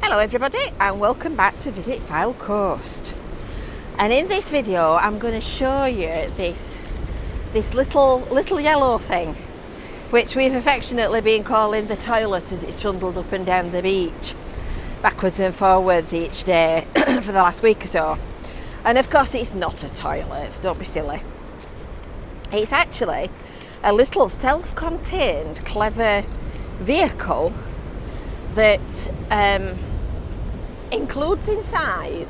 Hello everybody and welcome back to Visit Fylde Coast. And in this video I'm going to show you this little yellow thing, which we've affectionately been calling the toilet, as it's trundled up and down the beach backwards and forwards each day for the last week or so. And of course it's not a toilet, don't be silly. It's actually a little self-contained clever vehicle that includes inside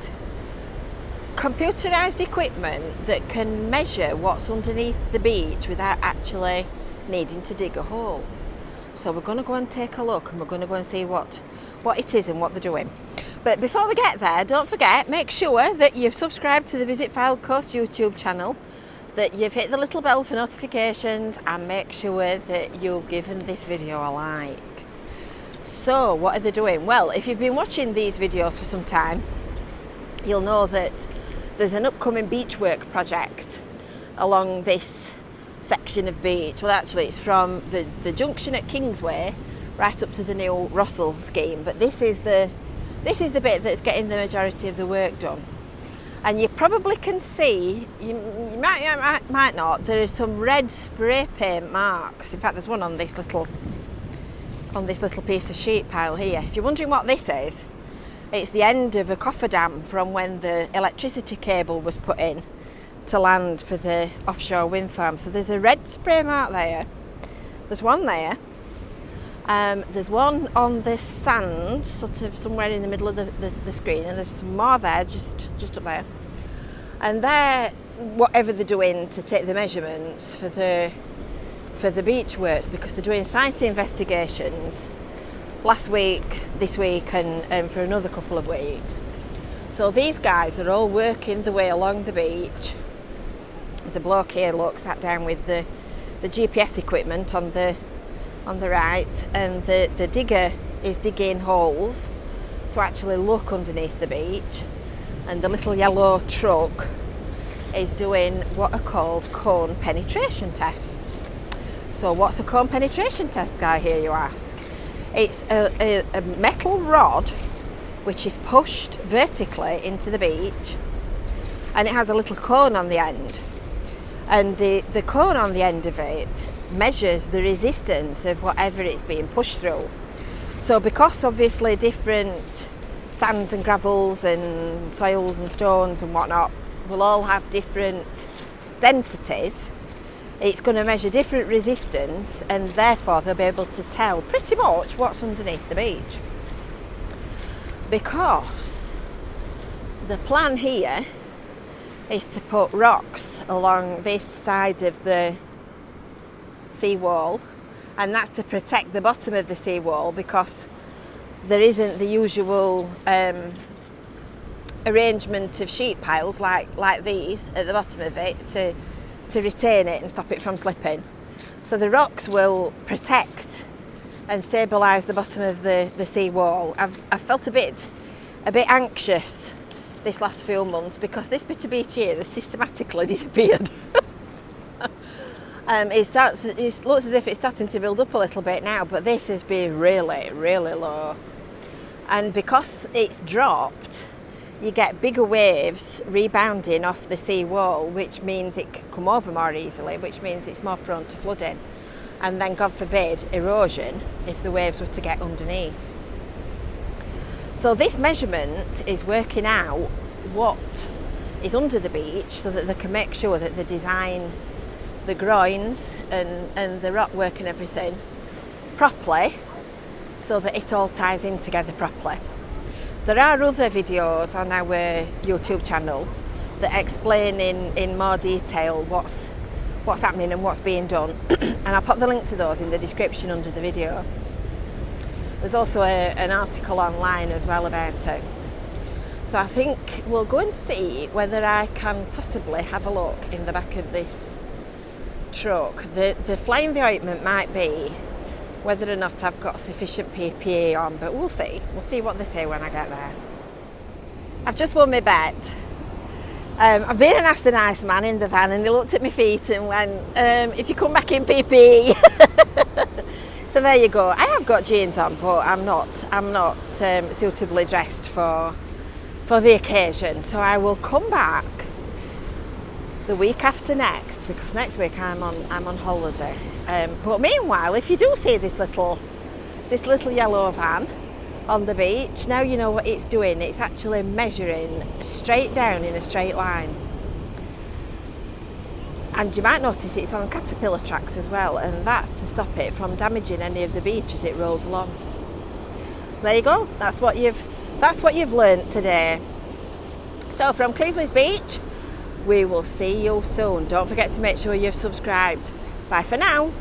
computerized equipment that can measure what's underneath the beach without actually needing to dig a hole. So we're going to go and take a look, and we're going to go and see what it is and what they're doing. But before we get there, don't forget, make sure that you've subscribed to the Visit Fylde Coast YouTube channel, that you've hit the little bell for notifications, and make sure that you've given this video a like. So what are they doing? Well, if you've been watching these videos for some time, you'll know that there's an upcoming beach work project along this section of beach. Well, actually it's from the junction at Kingsway right up to the new Rossall scheme, but this is the bit that's getting the majority of the work done. And you probably can see, you might not, there are some red spray paint marks. In fact, there's one on this little piece of sheet pile here. If you're wondering what this is, it's the end of a cofferdam from when the electricity cable was put in to land for the offshore wind farm. So there's a red spray mark there. There's one there. There's one on this sand, sort of somewhere in the middle of the screen, and there's some more there, just up there. And they're whatever they're doing to take the measurements for the beach works, because they're doing site investigations last week, this week, and for another couple of weeks. So these guys are all working the way along the beach. There's a bloke here, look, sat down with the GPS equipment on the right, and the digger is digging holes to actually look underneath the beach, and the little yellow truck is doing what are called cone penetration tests. So what's a cone penetration test, guy, here you ask? It's a metal rod which is pushed vertically into the beach, and it has a little cone on the end, and the cone on the end of it measures the resistance of whatever it's being pushed through. So because obviously different sands and gravels and soils and stones and whatnot will all have different densities, it's going to measure different resistance, and therefore they'll be able to tell pretty much what's underneath the beach. Because the plan here is to put rocks along this side of the seawall, and that's to protect the bottom of the seawall, because there isn't the usual arrangement of sheet piles like these at the bottom of it to retain it and stop it from slipping. So the rocks will protect and stabilise the bottom of the seawall. I've felt a bit anxious this last few months, because this bit of beach here has systematically disappeared. It looks as if it's starting to build up a little bit now, but this has been really, really low. And because it's dropped, you get bigger waves rebounding off the seawall, which means it can come over more easily, which means it's more prone to flooding, and then, God forbid, erosion if the waves were to get underneath. So this measurement is working out what is under the beach, so that they can make sure that they design the groins and the rock work and everything properly, so that it all ties in together properly. There are other videos on our YouTube channel that explain in more detail what's happening and what's being done, and I'll put the link to those in the description under the video. There's also an article online as well about it. So I think we'll go and see whether I can possibly have a look in the back of this truck. The flame of the ointment might be whether or not I've got sufficient PPE on, but we'll see. We'll see what they say when I get there. I've just won my bet. I've been and asked a nice man in the van, and he looked at my feet and went, if you come back in PPE. So So there you go. I have got jeans on, but I'm not suitably dressed for the occasion. So I will come back the week after next, because next week I'm on holiday. But meanwhile, if you do see this little yellow van on the beach, now you know what it's doing. It's actually measuring straight down in a straight line. And you might notice it's on caterpillar tracks as well, and that's to stop it from damaging any of the beach as it rolls along. So there you go. That's what you've learnt today. So from Cleveleys Beach, we will see you soon. Don't forget to make sure you've subscribed. Bye for now.